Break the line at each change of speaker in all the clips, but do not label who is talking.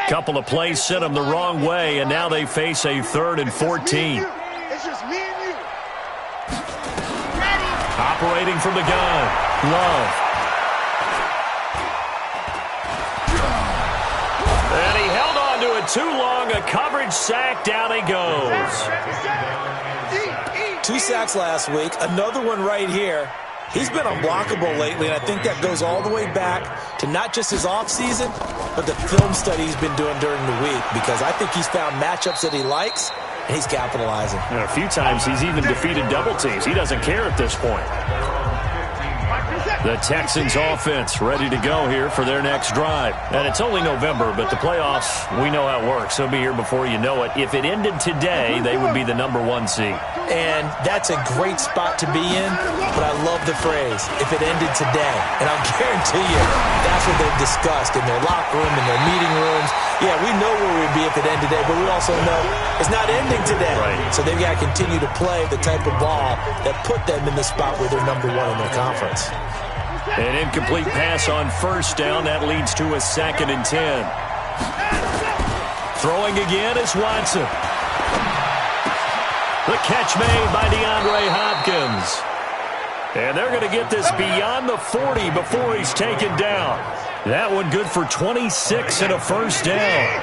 Couple of plays sent them the wrong way, and now they face a 3rd and 14.
It's just me and you.
Operating from the gun, Love. And he held on to it too long. A coverage sack. Down he goes.
2 sacks last week. Another one right here. He's been unblockable lately, and I think that goes all the way back to not just his offseason, but the film study he's been doing during the week, because I think he's found matchups that he likes, and he's capitalizing.
And a few times he's even defeated double teams. He doesn't care at this point. The Texans offense ready to go here for their next drive. And it's only November, but the playoffs, we know how it works. They'll be here before you know it. If it ended today, they would be the #1 seed.
And that's a great spot to be in, but I love the phrase, if it ended today. And I'll guarantee you, that's what they've discussed in their locker room, in their meeting rooms. Yeah, we know where we'd be if it ended today, but we also know it's not ending today.
Right.
So they've got to continue to play the type of ball that put them in the spot where they're #1 in their conference.
An incomplete pass on first down. That leads to a 2nd and 10. Throwing again is Watson. The catch made by DeAndre Hopkins. And they're going to get this beyond the 40 before he's taken down. That one good for 26 and a first down.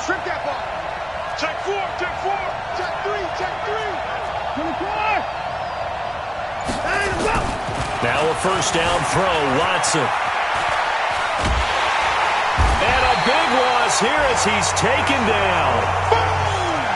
Strip that ball. Check 4, check 4, check 3, check 3. 24.
Now a first down throw, Watson. And a big loss here as he's taken down.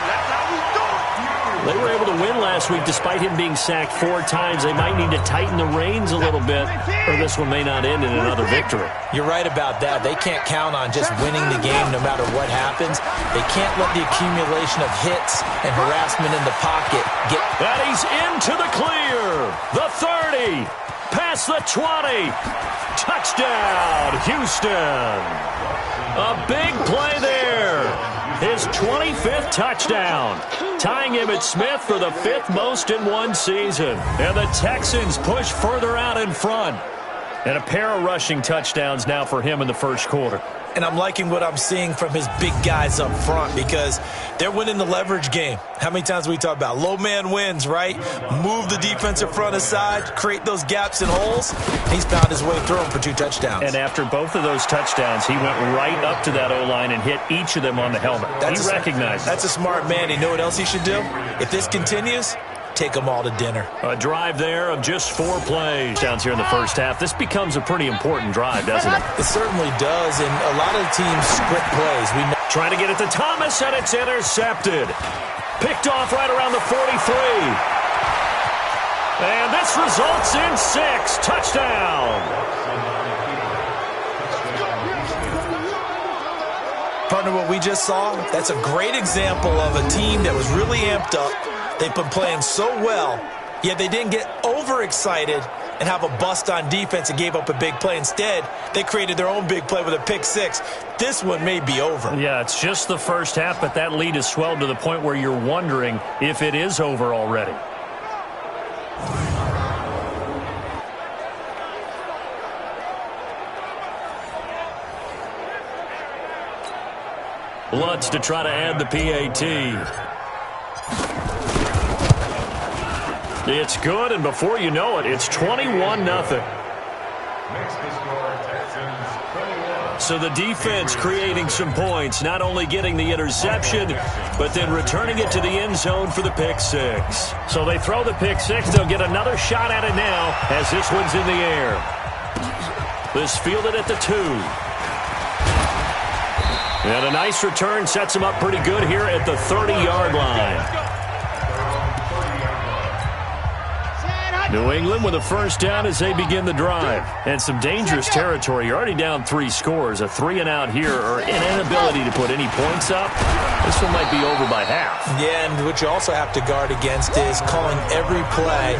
That's how we do it.
They were able to win last week despite him being sacked 4 times. They might need to tighten the reins a little bit, or this one may not end in another victory.
You're right about that. They can't count on just winning the game no matter what happens. They can't let the accumulation of hits and harassment in the pocket get...
And he's into the clear. The 30. Past the 20. Touchdown, Houston. A big play there. His 25th touchdown. Tying Emmitt Smith for the 5th most in one season. And the Texans push further out in front. And a pair of rushing touchdowns now for him in the first quarter.
And I'm liking what I'm seeing from his big guys up front, because they're winning the leverage game. How many times we talk about low man wins, right? Move the defensive front aside, create those gaps and holes. He's found his way through them for 2 touchdowns.
And after both of those touchdowns, he went right up to that O-line and hit each of them on the helmet. He recognized it.
That's a smart man. You know what else he should do? If this continues, take them all to dinner.
A drive there of just 4 plays. Downs here in the first half. This becomes a pretty important drive, doesn't it?
It certainly does, and a lot of teams script plays. We know.
Trying to get it to Thomas, and it's intercepted. Picked off right around the 43. And this results in 6. Touchdown.
Partner, what we just saw, that's a great example of a team that was really amped up. They've been playing so well, yet they didn't get overexcited and have a bust on defense and gave up a big play. Instead, they created their own big play with a pick 6. This one may be over.
Yeah, it's just the first half, but that lead has swelled to the point where you're wondering if it is over already. Lutz to try to add the PAT. It's good, and before you know it, it's 21-0. So the defense creating some points, not only getting the interception, but then returning it to the end zone for the pick 6. So they throw the pick 6. They'll get another shot at it now as this one's in the air. This fielded at the 2. And a nice return sets him up pretty good here at the 30-yard line. New England with a first down as they begin the drive. And some dangerous territory. You're already down 3 scores. A 3-and-out here, or an inability to put any points up. This one might be over by half.
Yeah, and what you also have to guard against is calling every play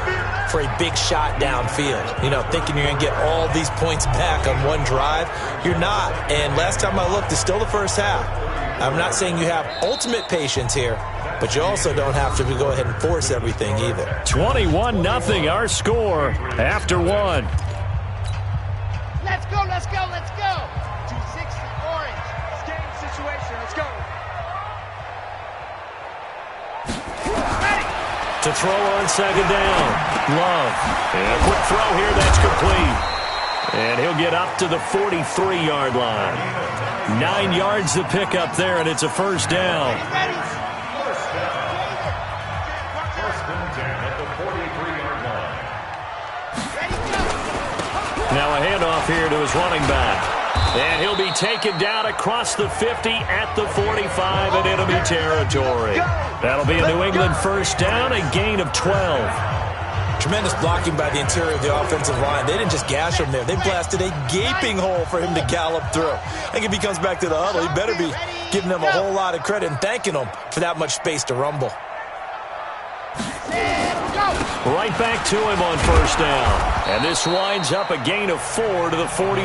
for a big shot downfield. You know, thinking you're going to get all these points back on one drive. You're not. And last time I looked, it's still the first half. I'm not saying you have ultimate patience here, but you also don't have to go ahead and force everything either.
21-0 our score after 1.
Let's go, let's go, let's go. 260, orange. It's game situation, let's go.
To throw on second down. Love. And a quick throw here, that's complete. And he'll get up to the 43-yard line. 9 yards to pick up there, and it's a first down. Now a handoff here to his running back. And he'll be taken down across the 50 at the 45 in enemy territory. That'll be a New England first down, a gain of 12.
Tremendous blocking by the interior of the offensive line. They didn't just gash him there. They blasted a gaping hole for him to gallop through. I think if he comes back to the huddle, he better be giving them a whole lot of credit and thanking them for that much space to rumble.
Right back to him on first down. And this winds up a gain of 4 to the 41.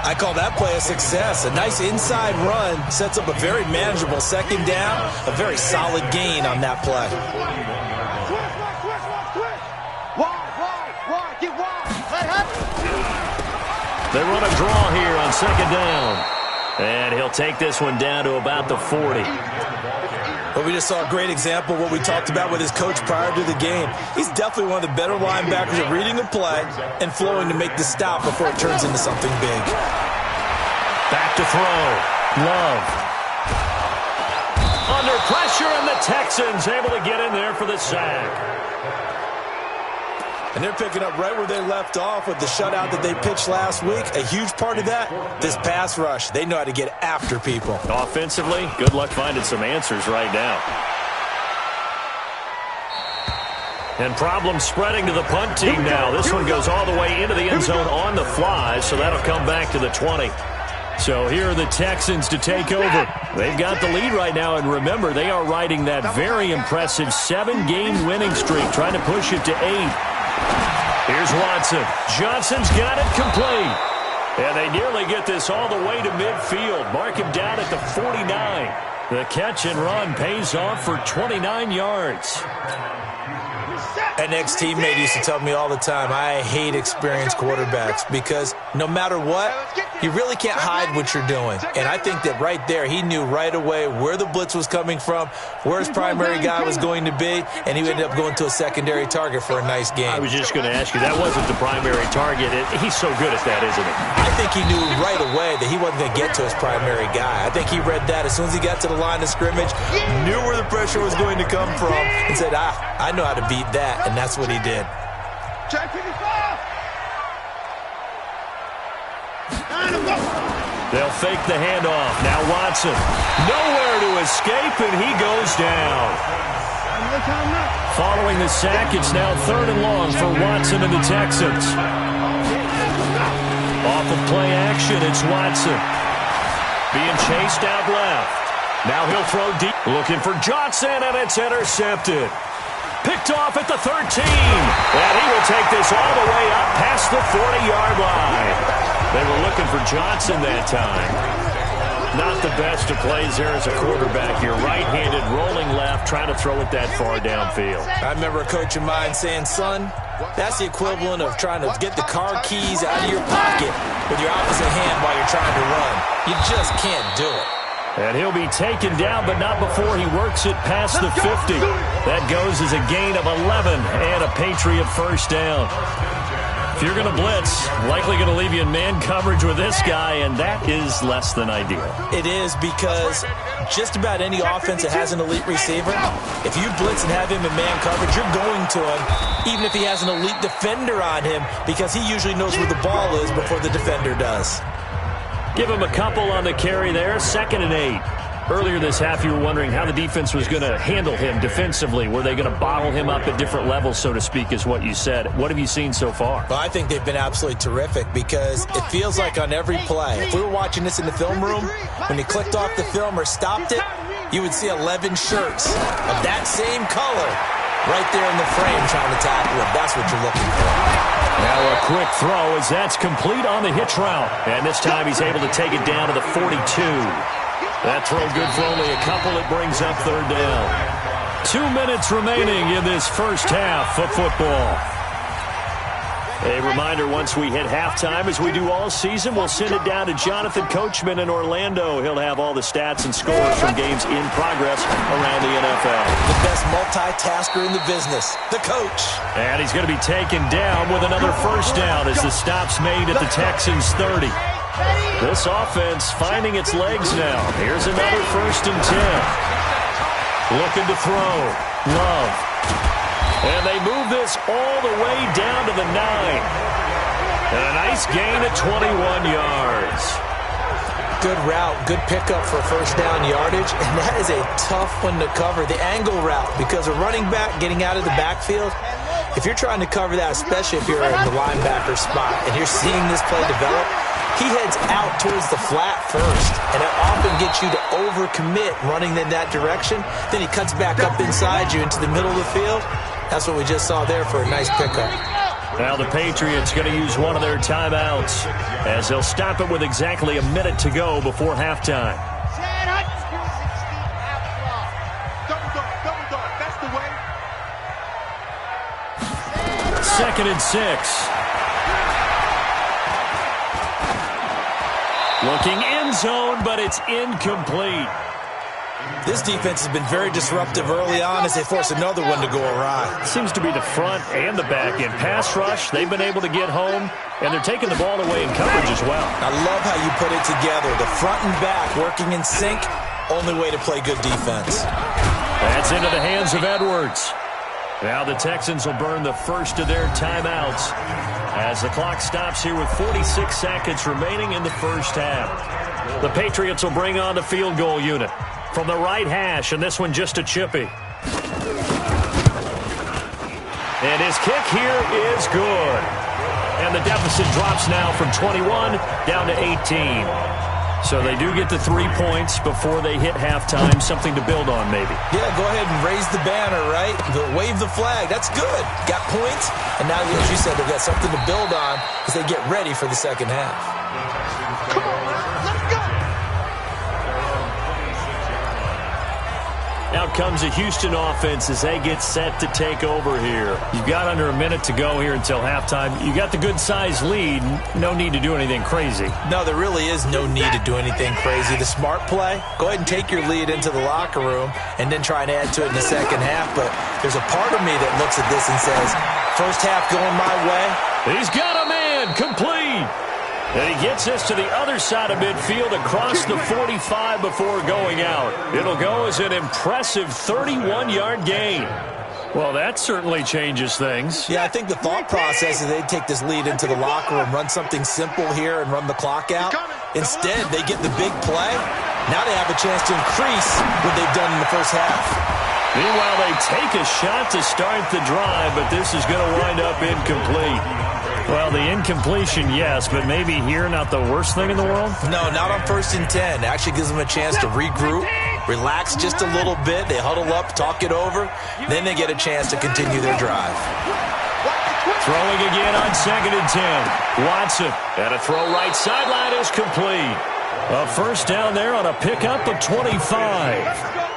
I call that play a success. A nice inside run sets up a very manageable second down. A very solid gain on that play.
They run a draw here on second down. And he'll take this one down to about the 40.
But we just saw a great example of what we talked about with his coach prior to the game. He's definitely one of the better linebackers at reading the play and flowing to make the stop before it turns into something big.
Back to throw. Love. Under pressure, and the Texans able to get in there for the sack.
And they're picking up right where they left off with the shutout that they pitched last week. A huge part of that, this pass rush. They know how to get after people.
Offensively, good luck finding some answers right now. And problems spreading to the punt team now. This one goes all the way into the end zone on the fly, so that'll come back to the 20. So here are the Texans to take over. They've got the lead right now, and remember, they are riding that very impressive 7-game winning streak, trying to push it to 8. Here's Watson. Johnson's got it complete. And they nearly get this all the way to midfield. Mark him down at the 49. The catch and run pays off for 29 yards.
An ex-teammate used to tell me all the time, I hate experienced quarterbacks because no matter what, you really can't hide what you're doing. And I think that right there, he knew right away where the blitz was coming from, where his primary guy was going to be, and he ended up going to a secondary target for a nice game.
I was just going to ask you, that wasn't the primary target. He's so good at that, isn't he?
I think he knew right away that he wasn't going to get to his primary guy. I think he read that as soon as he got to the line of scrimmage, knew where the pressure was going to come from, and said, I know how to beat that, and that's what he did.
They'll fake the handoff. Now Watson. Nowhere to escape, and he goes down. Following the sack, it's now 3rd and long for Watson and the Texans. Off of play action, it's Watson. Being chased out left. Now he'll throw deep. Looking for Johnson, and it's intercepted. Picked off at the 13. And he will take this all the way up past the 40-yard line. They were looking for Johnson that time. Not the best of plays there as a quarterback. You're right-handed, rolling left, trying to throw it that far downfield.
I remember a coach of mine saying, son, that's the equivalent of trying to get the car keys out of your pocket with your opposite hand while you're trying to run. You just can't do it.
And he'll be taken down, but not before he works it past the 50. That goes as a gain of 11 and a Patriot first down. If you're going to blitz, likely going to leave you in man coverage with this guy, and that is less than ideal.
It is because just about any offense that has an elite receiver, if you blitz and have him in man coverage, you're going to him, even if he has an elite defender on him, because he usually knows where the ball is before the defender does.
Give him a couple on the carry there, 2nd and 8. Earlier this half, you were wondering how the defense was going to handle him defensively. Were they going to bottle him up at different levels, so to speak, is what you said. What have you seen so far?
Well, I think they've been absolutely terrific because it feels like on every play, if we were watching this in the film room, when he clicked off the film or stopped it, you would see 11 shirts of that same color right there in the frame trying to tackle him. That's what you're looking for.
Now a quick throw as that's complete on the hitch route. And this time he's able to take it down to the 42. That throw good for only a couple. It brings up 3rd down. 2 minutes remaining in this first half of football. A reminder, once we hit halftime, as we do all season, we'll send it down to Jonathan Coachman in Orlando. He'll have all the stats and scores from games in progress around the NFL.
The best multitasker in the business, the coach.
And he's going to be taken down with another first down as the stop's made at the Texans' 30. This offense finding its legs now. Here's another 1st and 10. Looking to throw. Love. And they move this all the way down to the 9. And a nice gain of 21 yards.
Good route, good pickup for first down yardage, and that is a tough one to cover, the angle route, because a running back getting out of the backfield, if you're trying to cover that, especially if you're in the linebacker spot and you're seeing this play develop, he heads out towards the flat first, and it often gets you to overcommit running in that direction. Then he cuts back up inside you into the middle of the field. That's what we just saw there for a nice pickup.
Now the Patriots going to use one of their timeouts as they'll stop it with exactly a minute to go before halftime.
That's the way.
2nd and 6. Looking end zone, but it's incomplete.
This defense has been very disruptive early on as they force another one to go awry.
Seems to be the front and the back end. Pass rush, they've been able to get home, and they're taking the ball away in coverage as well.
I love how you put it together. The front and back working in sync, only way to play good defense.
That's into the hands of Edwards. Now the Texans will burn the first of their timeouts as the clock stops here with 46 seconds remaining in the first half. The Patriots will bring on the field goal unit from the right hash, and this one just a chippy. And his kick here is good. And the deficit drops now from 21 down to 18. So they do get the 3 points before they hit halftime, something to build on maybe.
Yeah, go ahead and raise the banner, right? Wave the flag. That's good. Got points, and now, as you said, they've got something to build on as they get ready for the second half.
Come on, man. Let's go.
Out comes a Houston offense as they get set to take over here. You've got under a minute to go here until halftime. You got the good-sized lead. No need to do anything crazy.
No, there really is no need to do anything crazy. The smart play, go ahead and take your lead into the locker room and then try and add to it in the second half. But there's a part of me that looks at this and says, first half going my way.
He's got a man complete. And he gets this to the other side of midfield across the 45 before going out. It'll go as an impressive 31-yard gain. Well, that certainly changes things.
Yeah, I think the thought process is they'd take this lead into the locker room, run something simple here and run the clock out. Instead, they get the big play. Now they have a chance to increase what they've done in the first half.
Meanwhile, they take a shot to start the drive, but this is going to wind up incomplete. Well, the incompletion, yes, but maybe here not the worst thing in the world?
No, not on 1st and 10. It actually gives them a chance to regroup, relax just a little bit. They huddle up, talk it over. Then they get a chance to continue their drive.
Throwing again on 2nd and 10. Watson, and a throw right sideline is complete. A first down there on a pickup of 25.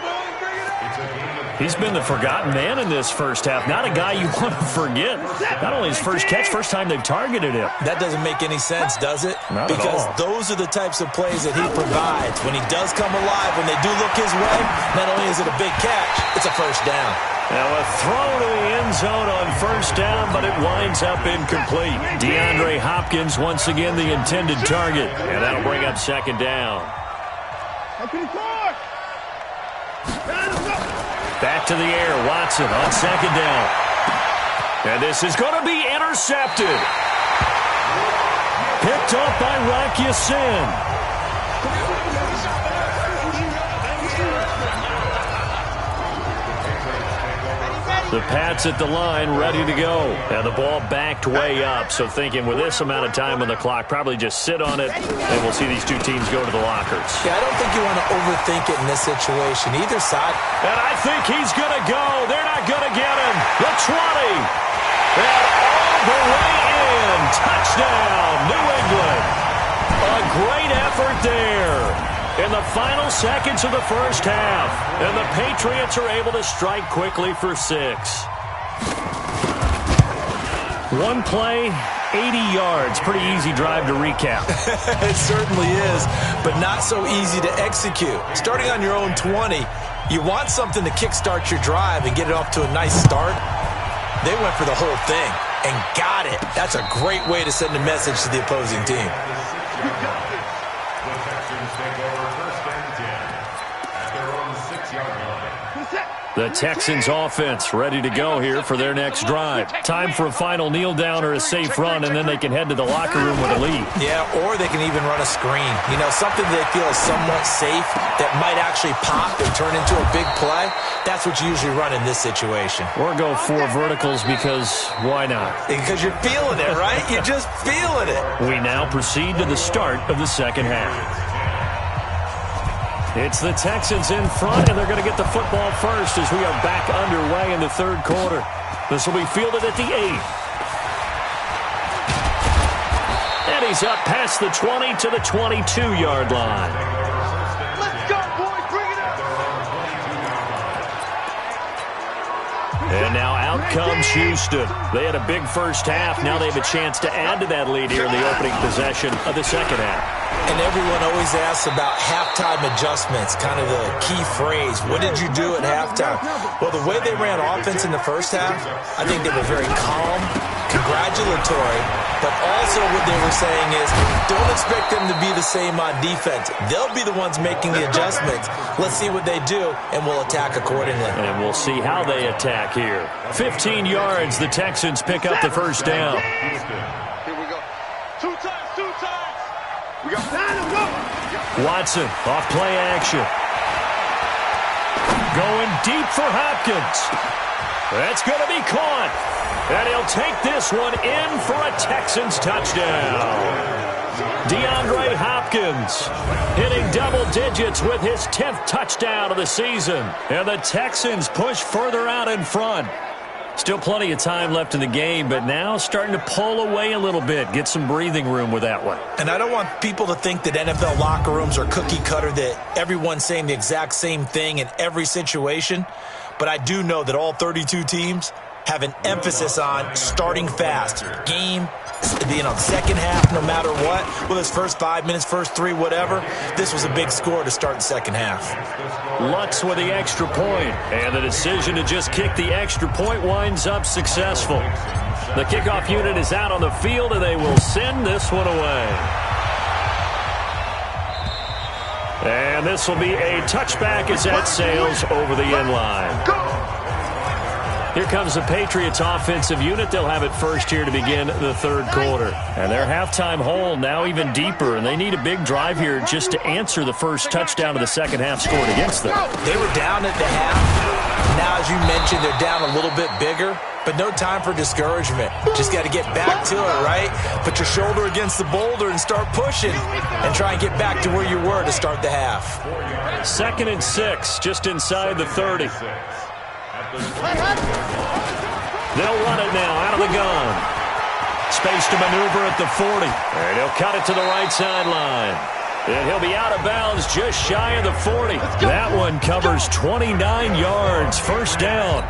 He's been the forgotten man in this first half. Not a guy you want to forget. Not only his first catch, first time they've targeted him.
That doesn't make any sense, does it?
Not at all.
Because those are the types of plays that he provides. When he does come alive, when they do look his way, not only is it a big catch, it's a first down.
Now a throw to the end zone on first down, but it winds up incomplete. DeAndre Hopkins once again the intended target, and that'll bring up second down. Back to the air, Watson on second down. And this is going to be intercepted. Picked off by Rock Ya-Sin. The Pats at the line, ready to go. And the ball backed way up, so thinking with this amount of time on the clock, probably just sit on it, and we'll see these two teams go to the lockers.
Yeah, I don't think you want to overthink it in this situation. Either side.
And I think he's going to go. They're not going to get him. The 20. And all the way in. Touchdown, New England. A great effort there in the final seconds of the first half. And the Patriots are able to strike quickly for 6. One play, 80 yards. Pretty easy drive to recap.
It certainly is, but not so easy to execute. Starting on your own 20, you want something to kickstart your drive and get it off to a nice start. They went for the whole thing and got it. That's a great way to send a message to the opposing team.
The Texans offense ready to go here for their next drive. Time for a final kneel down or a safe run, and then they can head to the locker room with a lead.
Yeah, or they can even run a screen. You know, something they feel is somewhat safe that might actually pop and turn into a big play. That's what you usually run in this situation.
Or go 4 verticals because why not?
Because you're feeling it, right? You're just feeling it.
We now proceed to the start of the second half. It's the Texans in front, and they're going to get the football first as we are back underway in the third quarter. This will be fielded at the 8. And he's up past the 20 to the 22-yard line.
Let's go, boys. Bring it up.
And now out comes Houston. They had a big first half. Now they have a chance to add to that lead here in the opening possession of the second half.
And everyone always asks about halftime adjustments, kind of the key phrase. What did you do at halftime? Well, the way they ran offense in the first half, I think they were very calm, congratulatory, but also what they were saying is don't expect them to be the same on defense. They'll be the ones making the adjustments. Let's see what they do, and we'll attack accordingly.
And we'll see how they attack here. 15 yards, the Texans pick up the first down.
Here we go. 2 times, 2 times. We got go.
Watson off play action. Going deep for Hopkins. That's going to be caught. And he'll take this one in for a Texans touchdown. DeAndre Hopkins hitting double digits with his 10th touchdown of the season. And the Texans push further out in front. Still plenty of time left in the game, but now starting to pull away a little bit, get some breathing room with that one.
And I don't want people to think that NFL locker rooms are cookie cutter, that everyone's saying the exact same thing in every situation. But I do know that all 32 teams have an emphasis on starting fast. Game, being on second half no matter what. Well, his first 5 minutes, first 3, whatever. This was a big score to start the second half.
Lutz with the extra point, and the decision to just kick the extra point winds up successful. The kickoff unit is out on the field, and they will send this one away. And this will be a touchback as that sails over the end line. Here comes the Patriots offensive unit. They'll have it first here to begin the third quarter. And their halftime hole now even deeper, and they need a big drive here just to answer the first touchdown of the second half scored against them.
They were down at the half. Now, as you mentioned, they're down a little bit bigger, but no time for discouragement. Just got to get back to it, right? Put your shoulder against the boulder and start pushing and try and get back to where you were to start the half.
2nd and 6, just inside the 30. They'll run it now out of the gun. Space to maneuver at the 40. And he'll cut it to the right sideline. And he'll be out of bounds just shy of the 40. That one covers 29 yards. First down.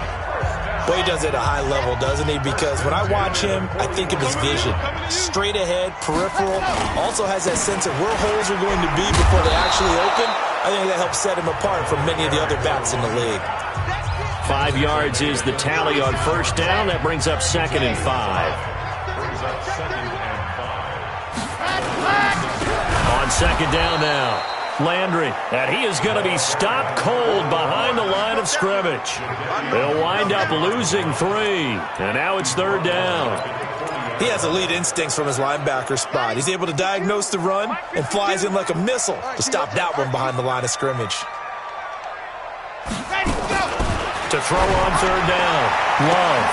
Well, he does it at a high level, doesn't he? Because when I watch him, I think of his vision. Straight ahead, peripheral. Also has that sense of where holes are going to be before they actually open. I think that helps set him apart from many of the other backs in the league.
5 yards is the tally on first down. That brings up 2nd and 5. On second down now, Landry. And he is going to be stopped cold behind the line of scrimmage. They'll wind up losing 3. And now it's 3rd down.
He has elite instincts from his linebacker spot. He's able to diagnose the run and flies in like a missile to stop that one behind the line of scrimmage.
To throw on 3rd down. Love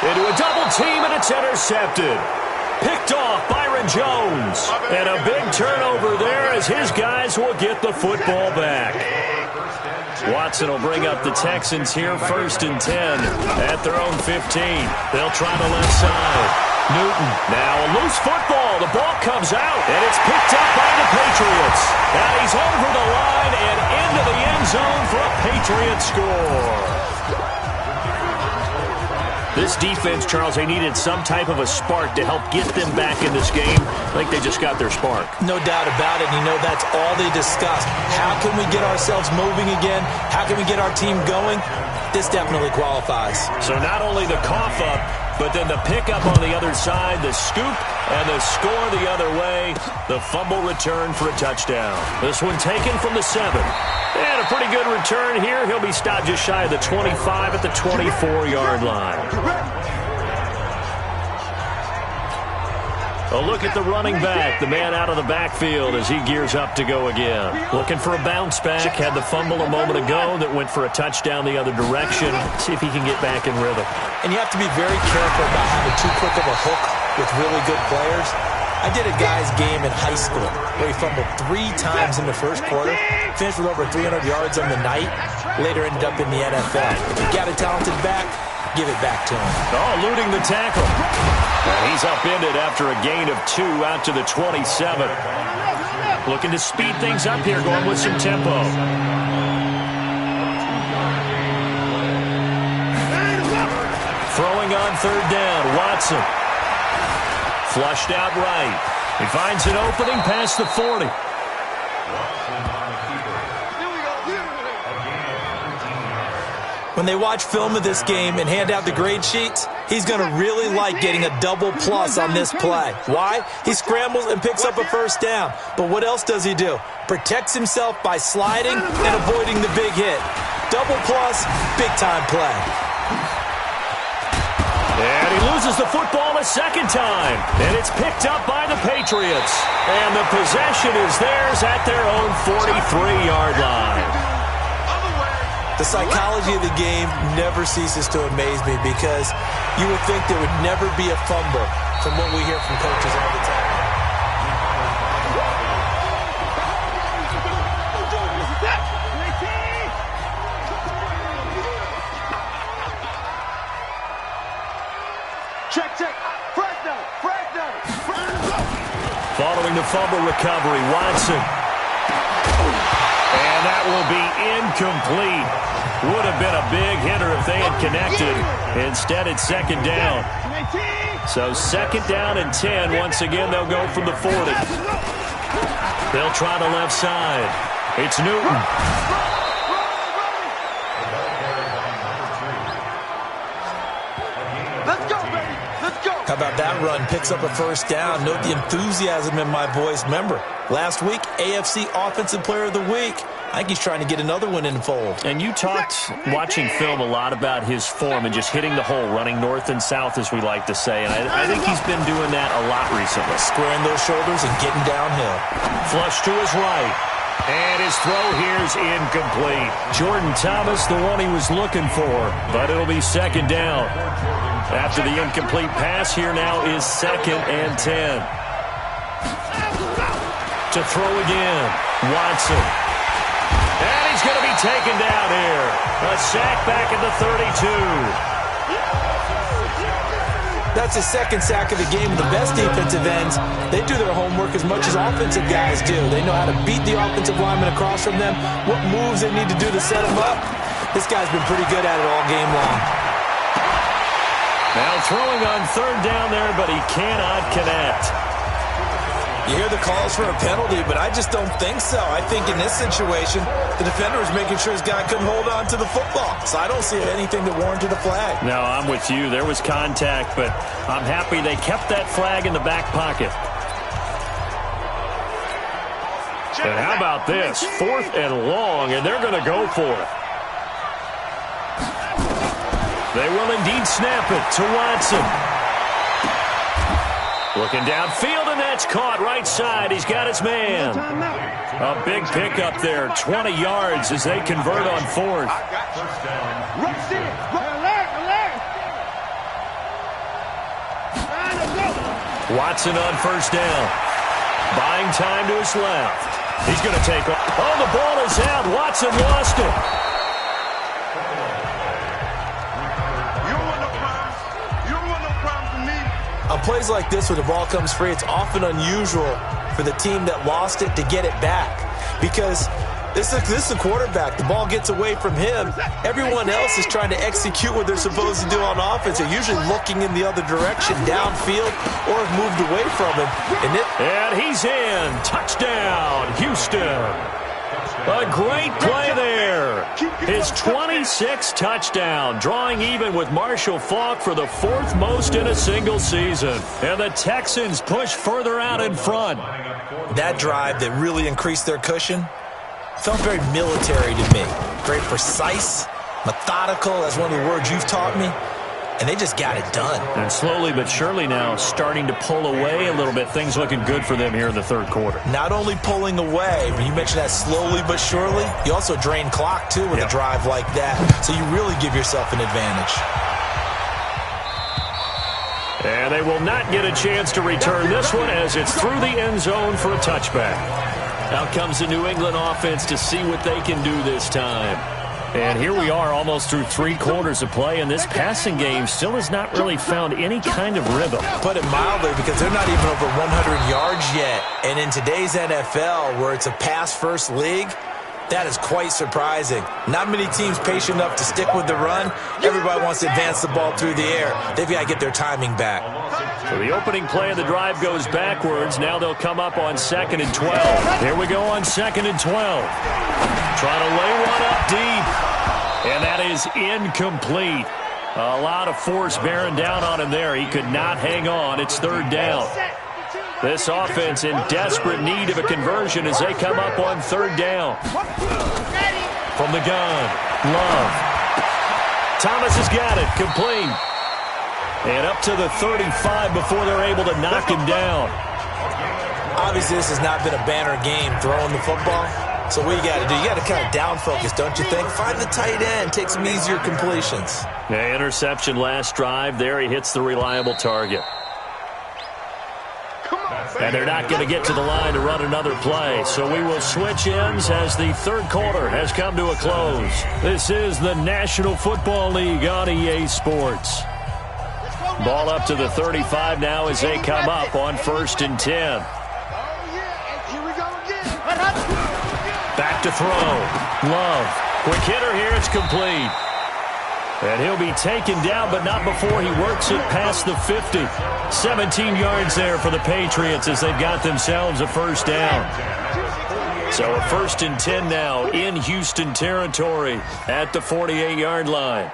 into a double team, and it's intercepted. Picked off Byron Jones. And a big turnover there as his guys will get the football back. Watson will bring up the Texans here 1st and 10 at their own 15. They'll try the left side. Newton, now a loose football. The ball comes out, and it's picked up by the Patriots. And he's over the line and into the end zone for a Patriot score. This defense, Charles, they needed some type of a spark to help get them back in this game. I think they just got their spark.
No doubt about it. You know, that's all they discussed. How can we get ourselves moving again? How can we get our team going? This definitely qualifies.
So not only the cough up, but then the pickup on the other side, the scoop, and the score the other way. The fumble return for a touchdown. This one taken from the 7. And a pretty good return here. He'll be stopped just shy of the 25 at the 24-yard line. A look at the running back, the man out of the backfield as he gears up to go again. Looking for a bounce back. Had the fumble a moment ago that went for a touchdown the other direction. See if he can get back in rhythm.
And you have to be very careful about having too quick of a hook with really good players. I did a guy's game in high school where he fumbled 3 times in the first quarter, finished with over 300 yards on the night, later ended up in the NFL. If you got a talented back, give it back to him.
Oh, eluding the tackle. And he's upended after a gain of 2 out to the 27. Looking to speed things up here, going with some tempo. Throwing on 3rd down, Watson. Flushed out right. He finds an opening past the 40.
When they watch film of this game and hand out the grade sheets, he's going to really like getting a double plus on this play. Why? He scrambles and picks up a 1st down. But what else does he do? Protects himself by sliding and avoiding the big hit. Double plus, big-time play.
And he loses the football a 2nd time. And it's picked up by the Patriots. And the possession is theirs at their own 43-yard line.
The psychology of the game never ceases to amaze me because you would think there would never be a fumble from what we hear from coaches all the time.
Check. Frag down.
Following the fumble recovery, Watson. And that will be incomplete. Would have been a big hitter if they had connected. Instead, it's 2nd down. So 2nd down and 10. Once again, they'll go from the 40. They'll try the left side. It's Newton.
Let's go, baby. Let's go.
How about that run? Picks up a 1st down. Note the enthusiasm in my voice. Remember, last week, AFC Offensive Player of the Week. I think he's trying to get another one in the fold.
And you talked, watching film, a lot about his form and just hitting the hole, running north and south, as we like to say. And I think he's been doing that a lot recently.
Squaring those shoulders and getting downhill.
Flush to his right. And his throw here is incomplete. Jordan Thomas, the one he was looking for. But it'll be 2nd down. After the incomplete pass, here now is 2nd and 10. To throw again, Watson. And he's going to be taken down here. A sack back at the 32.
That's his 2nd sack of the game. The best defensive ends, they do their homework as much as offensive guys do. They know how to beat the offensive lineman across from them, what moves they need to do to set them up. This guy's been pretty good at it all game long.
Now throwing on 3rd down there, but he cannot connect.
You hear the calls for a penalty, but I just don't think so. I think in this situation, the defender was making sure his guy couldn't hold on to the football. So I don't see anything that warranted a flag.
No, I'm with you. There was contact, but I'm happy they kept that flag in the back pocket. And how about this? 4th and long, and they're going to go for it. They will indeed snap it to Watson. Looking downfield, and that's caught right side. He's got his man. A big pickup there, 20 yards as they convert on 4th. Watson on 1st down. Buying time to his left. He's going to take off. Oh, the ball is out. Watson lost it.
On plays like this where the ball comes free, it's often unusual for the team that lost it to get it back. Because This is the quarterback. The ball gets away from him. Everyone else is trying to execute what they're supposed to do on offense. They're usually looking in the other direction, downfield, or have moved away from him.
And he's in. Touchdown, Houston. A great play there. His 26th touchdown, drawing even with Marshall Faulk for the 4th most in a single season. And the Texans push further out in front.
That drive that really increased their cushion felt very military to me. Very precise, methodical. That's one of the words you've taught me. And they just got it done.
And slowly but surely now starting to pull away a little bit. Things looking good for them here in the third quarter.
Not only pulling away, but you mentioned that slowly but surely. You also drain clock, too, with a drive like that. So you really give yourself an advantage.
And they will not get a chance to return this one as it's through the end zone for a touchback. Out comes the New England offense to see what they can do this time. And here we are almost through 3 quarters of play, and this passing game still has not really found any kind of rhythm.
Put it mildly, because they're not even over 100 yards yet. And in today's NFL, where it's a pass-first league, that is quite surprising. Not many teams patient enough to stick with the run. Everybody wants to advance the ball through the air. They've got to get their timing back.
So the opening play of the drive goes backwards. Now they'll come up on 2nd and 12. Here we go on 2nd and 12. Trying to lay one up deep. And that is incomplete. A lot of force bearing down on him there. He could not hang on. It's 3rd down. This offense in desperate need of a conversion as they come up on 3rd down. From the gun, Love. Thomas has got it, complete. And up to the 35 before they're able to knock him down.
Obviously, this has not been a banner game throwing the football. So what you got to do, you got to kind of down focus, don't you think? Find the tight end, take some easier completions.
Yeah, interception last drive. There he hits the reliable target. And they're not going to get to the line to run another play. So we will switch ends as the third quarter has come to a close. This is the National Football League on EA Sports. Ball up to the 35 now as they come up on 1st and 10. Back to throw. Love. Quick hitter here. It's complete. And he'll be taken down, but not before he works it past the 50. 17 yards there for the Patriots as they've got themselves a 1st down. So a 1st and 10 now in Houston territory at the 48-yard line.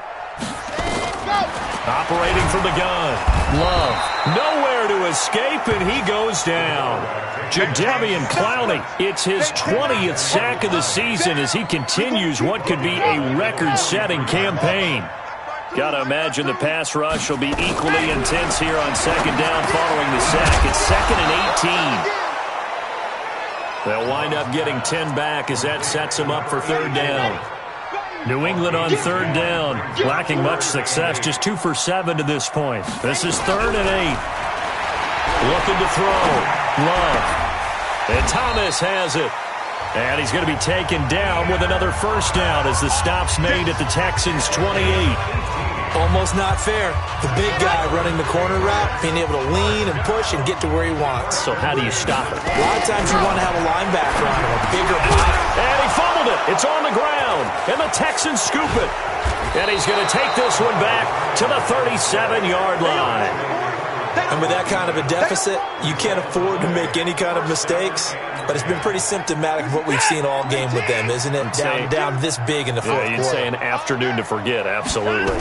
Operating from the gun. Love. Nowhere to escape, and he goes down. Jadeveon Clowney, it's his 20th sack of the season as he continues what could be a record-setting campaign. Got to imagine the pass rush will be equally intense here on 2nd down following the sack. It's 2nd and 18. They'll wind up getting 10 back as that sets them up for 3rd down. New England on 3rd down, lacking much success, just 2 for 7 to this point. This is 3rd and 8. Looking to throw. Love. And Thomas has it. And he's going to be taken down with another 1st down as the stop's made at the Texans' 28.
Almost not fair. The big guy running the corner route, being able to lean and push and get to where he wants.
So how do you stop it?
A lot of times you want to have a linebacker on him, a bigger body.
And he fumbled it. It's on the ground. And the Texans scoop it. And he's going to take this one back to the 37-yard line.
And with that kind of a deficit, you can't afford to make any kind of mistakes. But it's been pretty symptomatic of what we've seen all game with them, isn't it? Down this big in the fourth quarter.
You'd say an afternoon to forget, absolutely.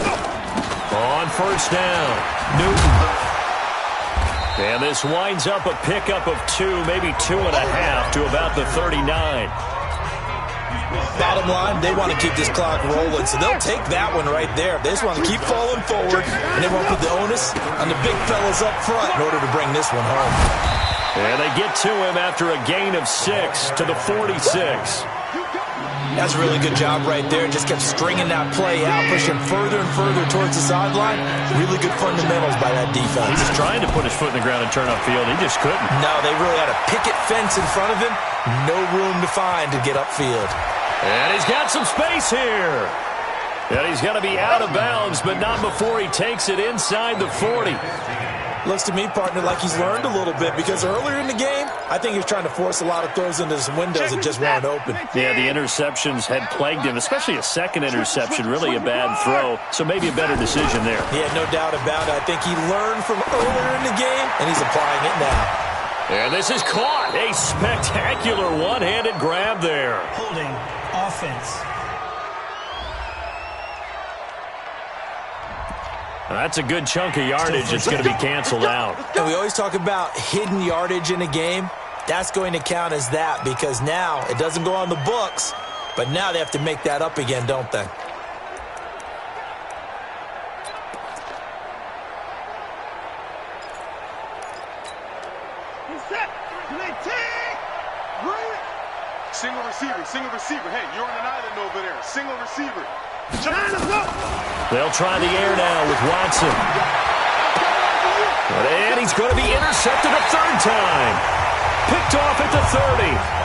On 1st down, Newton. And this winds up a pickup of 2, maybe 2.5 to about the 39.
Bottom line, they want to keep this clock rolling, so they'll take that one right there. They just want to keep falling forward, and they want to put the onus on the big fellas up front in order to bring this one home.
And they get to him after a gain of 6 to the 46.
That's a really good job right there. Just kept stringing that play out, pushing further and further towards the sideline. Really good fundamentals by that defense.
He was trying to put his foot in the ground and turn upfield. He just couldn't.
No, they really had a picket fence in front of him. No room to find to get upfield.
And he's got some space here. And he's going to be out of bounds, but not before he takes it inside the 40.
Looks to me, partner, like he's learned a little bit, because earlier in the game, I think he was trying to force a lot of throws into some windows that just weren't open.
Yeah, the interceptions had plagued him, especially a second interception, really a bad throw, so maybe a better decision there.
Yeah, no doubt about it. I think he learned from earlier in the game, and he's applying it now.
And this is caught. A spectacular one-handed grab there.
Holding offense.
That's a good chunk of yardage. It's going to be canceled out.
And we always talk about hidden yardage in a game. That's going to count as that, because now it doesn't go on the books, but now they have to make that up again, don't they?
Single receiver, single receiver. Hey, you're on an island over there. Single receiver.
They'll try the air now with Watson. And he's going to be intercepted a third time. Picked off at the 30.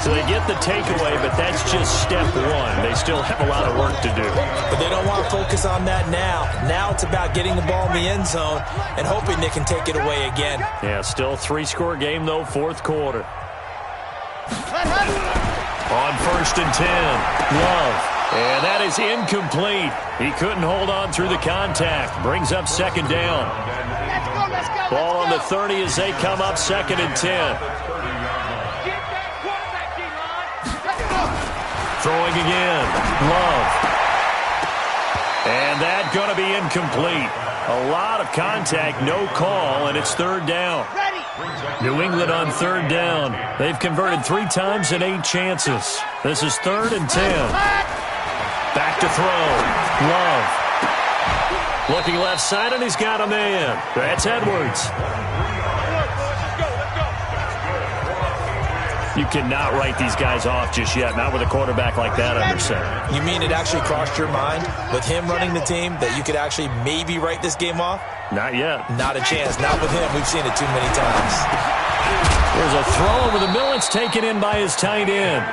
So they get the takeaway, but that's just step one. They still have a lot of work to do.
But they don't want to focus on that now. Now it's about getting the ball in the end zone and hoping they can take it away again.
Yeah, still 3-score game, though, fourth quarter. On 1st and 10, Love. And that is incomplete. He couldn't hold on through the contact. Brings up second down.
Let's go.
Ball on the 30 as they come up 2nd and 10. Throwing again. Love. And that going to be incomplete. A lot of contact, no call, and it's 3rd down. New England on 3rd down. They've converted 3 times in 8 chances. This is 3rd and 10. Back to throw. Love. Looking left side, and he's got a man. That's Edwards. You cannot write these guys off just yet, not with a quarterback like that under center.
You mean it actually crossed your mind with him running the team that you could actually maybe write this game off?
Not yet.
Not a chance. Not with him. We've seen it too many times.
There's a throw over the middle. It's taken in by his tight end.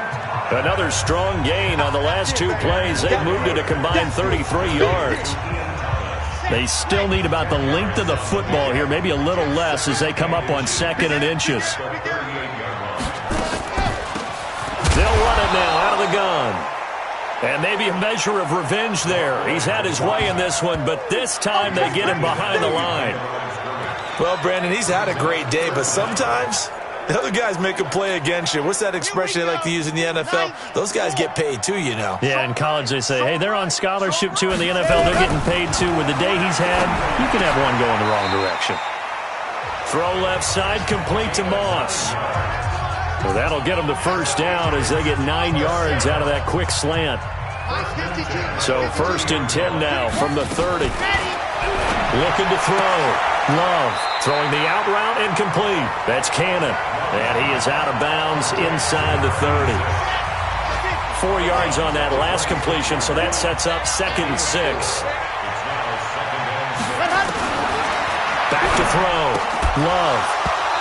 Another strong gain on the last 2 plays. They've moved it a combined 33 yards. They still need about the length of the football here, maybe a little less as they come up on 2nd and inches. They'll run it now out of the gun. And maybe a measure of revenge there. He's had his way in this one, but this time they get him behind the line.
Well, Brandon, he's had a great day, but sometimes the other guys make a play against you. What's that expression they like to use in the NFL? Those guys get paid too, you know.
Yeah, in college they say, hey, they're on scholarship too. In the NFL, they're getting paid too. With the day he's had, you can have one go in the wrong direction. Throw left side, complete to Moss. Well, that'll get them the first down as they get 9 yards out of that quick slant. So 1st and 10 now from the 30. Looking to throw. Love throwing the out route incomplete. That's Cannon. And he is out of bounds inside the 30. 4 yards on that last completion, so that sets up 2nd and 6. Back to throw. Love.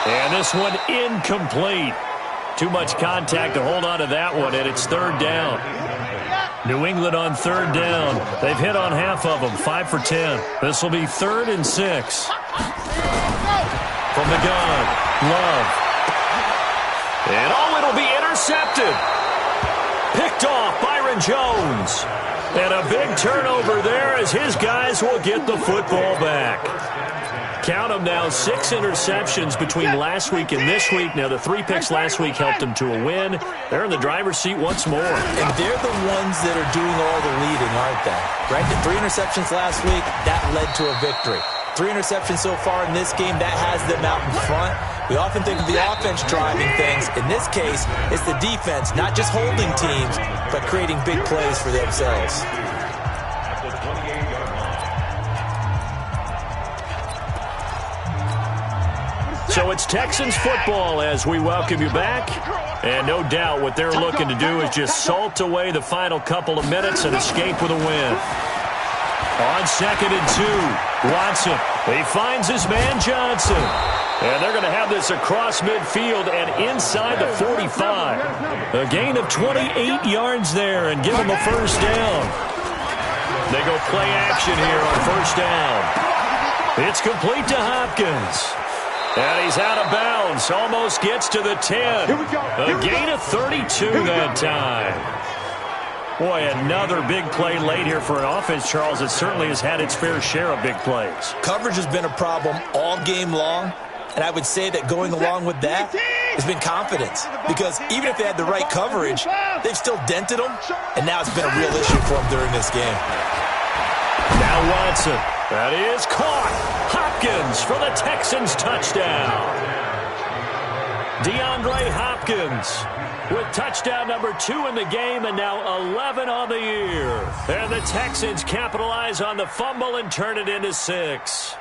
And this one incomplete. Too much contact to hold on to that one, and it's 3rd down. New England on 3rd down. They've hit on half of them, 5 for 10. This will be 3rd and 6. From the gun, Love. And it'll be intercepted. Picked off Byron Jones. And a big turnover there as his guys will get the football back. Count them now, 6 interceptions between last week and this week. Now, the 3 picks last week helped them to a win. They're in the driver's seat once more.
And they're the ones that are doing all the leading, aren't they? Right? The 3 interceptions last week, that led to a victory. 3 interceptions so far in this game, that has them out in front. We often think of the offense driving things. In this case, it's the defense, not just holding teams, but creating big plays for themselves.
So it's Texans football as we welcome you back. And no doubt what they're looking to do is just salt away the final couple of minutes and escape with a win. On 2nd and 2, Watson. He finds his man Johnson. And they're going to have this across midfield and inside the 45. A gain of 28 yards there and give them a first down. They go play action here on first down. It's complete to Hopkins. And he's out of bounds. Almost gets to the 10. A gain of 32 that time. Boy, another big play late here for an offense, Charles. It certainly has had its fair share of big plays.
Coverage has been a problem all game long. And I would say that going along with that has been confidence. Because even if they had the right coverage, they've still dented them. And now it's been a real issue for them during this game.
Now Watson. That is caught. Hopkins for the Texans touchdown. DeAndre Hopkins with touchdown number 2 in the game and now 11 on the year. And the Texans capitalize on the fumble and turn it into 6.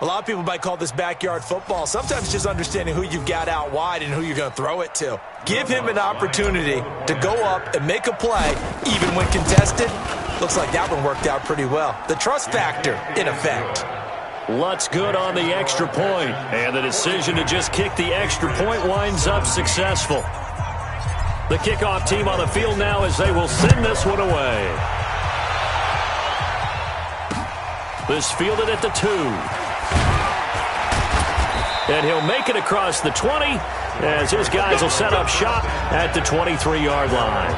A lot of people might call this backyard football. Sometimes just understanding who you've got out wide and who you're going to throw it to. Give him an opportunity to go up and make a play, even when contested. Looks like that one worked out pretty well. The trust factor, in effect.
Lutz good on the extra point, and the decision to just kick the extra point winds up successful. The kickoff team on the field now as they will send this one away. This fielded at the 2. And he'll make it across the 20 as his guys will set up shop at the 23-yard line.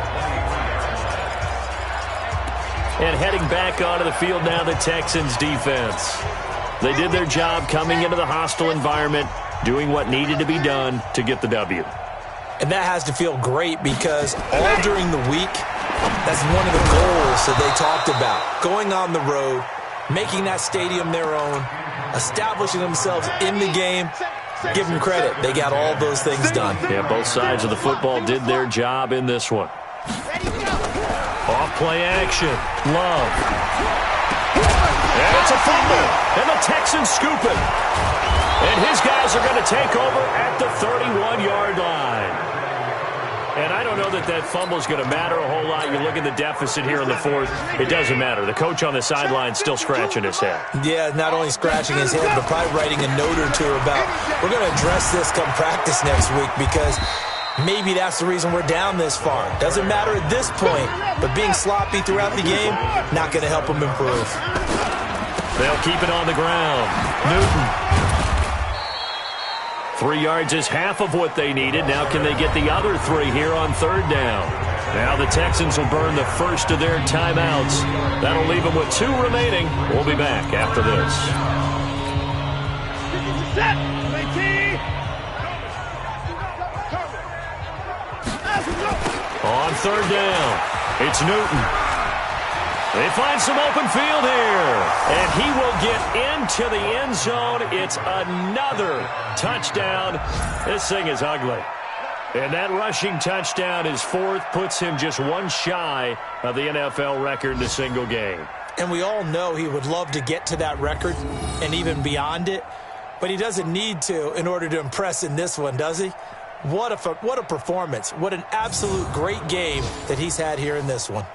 And heading back onto the field now, the Texans defense. They did their job coming into the hostile environment, doing what needed to be done to get the W.
And that has to feel great because all during the week, that's one of the goals that they talked about. Going on the road, making that stadium their own, establishing themselves in the game. Give them credit. They got all those things done.
Yeah, both sides of the football did their job in this one. Off play action. Love. And it's a fumble. And the Texans scoop it. And his guys are going to take over at the 31-yard line. And I don't know that that fumble is going to matter a whole lot. You look at the deficit here in the 4th. It doesn't matter. The coach on the sideline still scratching his head.
Yeah, not only scratching his head, but probably writing a note or two about, we're going to address this come practice next week because maybe that's the reason we're down this far. Doesn't matter at this point, but being sloppy throughout the game, not going to help them improve.
They'll keep it on the ground. Newton. 3 yards is half of what they needed. Now can they get the other 3 here on 3rd down? Now the Texans will burn the first of their timeouts. That'll leave them with 2 remaining. We'll be back after this. On 3rd down, it's Newton. They find some open field here, and he will get into the end zone. It's another touchdown. This thing is ugly. And that rushing touchdown is 4th, puts him just 1 shy of the NFL record in a single game.
And we all know he would love to get to that record and even beyond it, but he doesn't need to in order to impress in this one, does he? What a performance. What an absolute great game that he's had here in this one.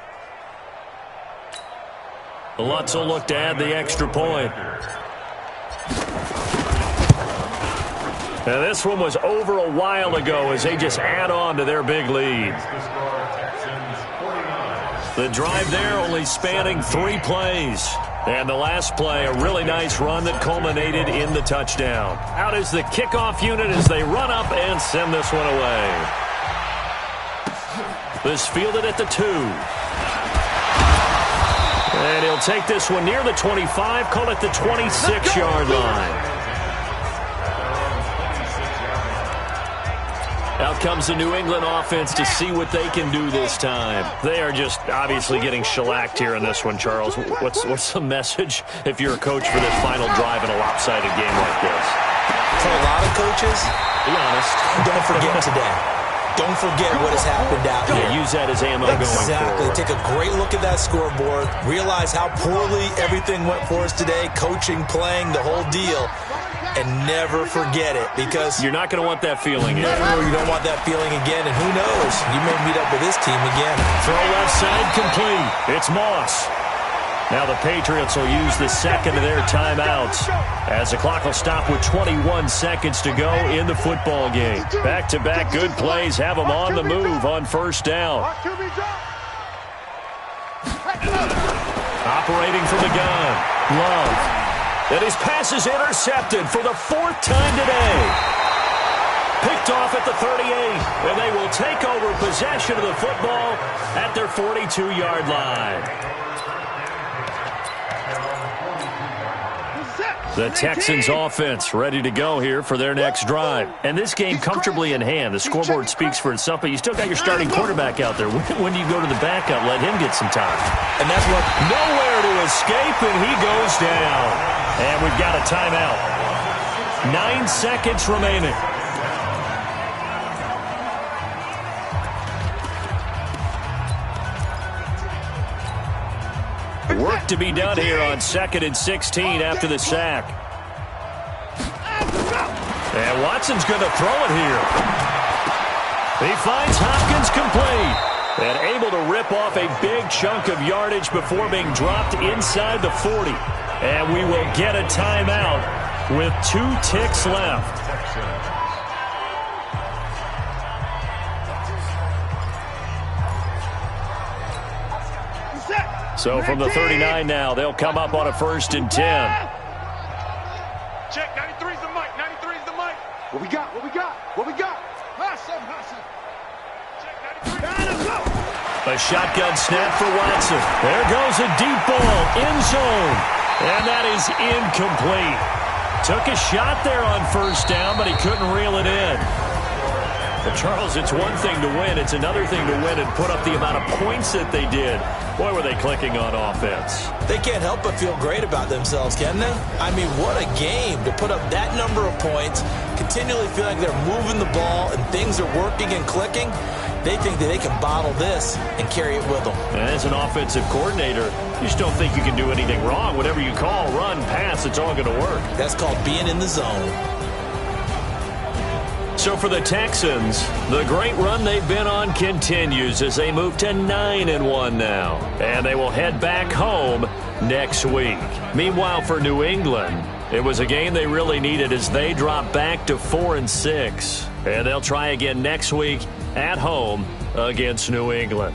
Lutz will look to add the extra point. Now this one was over a while ago as they just add on to their big lead. The drive there only spanning 3 plays. And the last play, a really nice run that culminated in the touchdown. Out is the kickoff unit as they run up and send this one away. This fielded at the 2. And he'll take this one near the 25, call it the 26-yard line. Out comes the New England offense to see what they can do this time. They are just obviously getting shellacked here in this one, Charles. What's the message if you're a coach for this final drive in a lopsided game like this?
For a lot of coaches,
be honest,
don't forget today. Don't forget what has happened out here.
Yeah, use that as ammo going forward.
Exactly. Take a great look at that scoreboard. Realize how poorly everything went for us today. Coaching, playing, the whole deal. And never forget it because
you're not going to want that feeling again.
No, you don't want that feeling again. And who knows? You may meet up with this team again.
Throw left side complete. It's Moss. Now the Patriots will use the second of their timeouts as the clock will stop with 21 seconds to go in the football game. Back-to-back good plays have them on the move on 1st down. Operating from the gun, Love. And his pass is intercepted for the 4th time today. Picked off at the 38, and they will take over possession of the football at their 42-yard line. The Texans offense ready to go here for their next drive. And this game comfortably in hand. The scoreboard speaks for itself, but you still got your starting quarterback out there. When do you go to the backup? Let him get some time.
And that's what...
Nowhere to escape, and he goes down. And we've got a timeout. 9 seconds remaining. Work to be done here on 2nd and 16 after the sack. And Watson's going to throw it here. He finds Hopkins complete. And able to rip off a big chunk of yardage before being dropped inside the 40. And we will get a timeout with 2 ticks left. So from the 39 now, they'll come up on a 1st and 10.
Check, 93's the mic, 93's the mic.
What we got? What we got? What we got?
Check, 93.
A shotgun snap for Watson. There goes a deep ball, end zone. And that is incomplete. Took a shot there on 1st down, but he couldn't reel it in. But Charles, it's one thing to win. It's another thing to win and put up the amount of points that they did. Boy, were they clicking on offense.
They can't help but feel great about themselves, can they? I mean, what a game to put up that number of points, continually feel like they're moving the ball and things are working and clicking. They think that they can bottle this and carry it with them.
And as an offensive coordinator, you just don't think you can do anything wrong. Whatever you call, run, pass, it's all going to work.
That's called being in the zone.
So for the Texans, the great run they've been on continues as they move to 9-1 now. And they will head back home next week. Meanwhile, for New England, it was a game they really needed as they drop back to 4-6. And they'll try again next week at home against New England.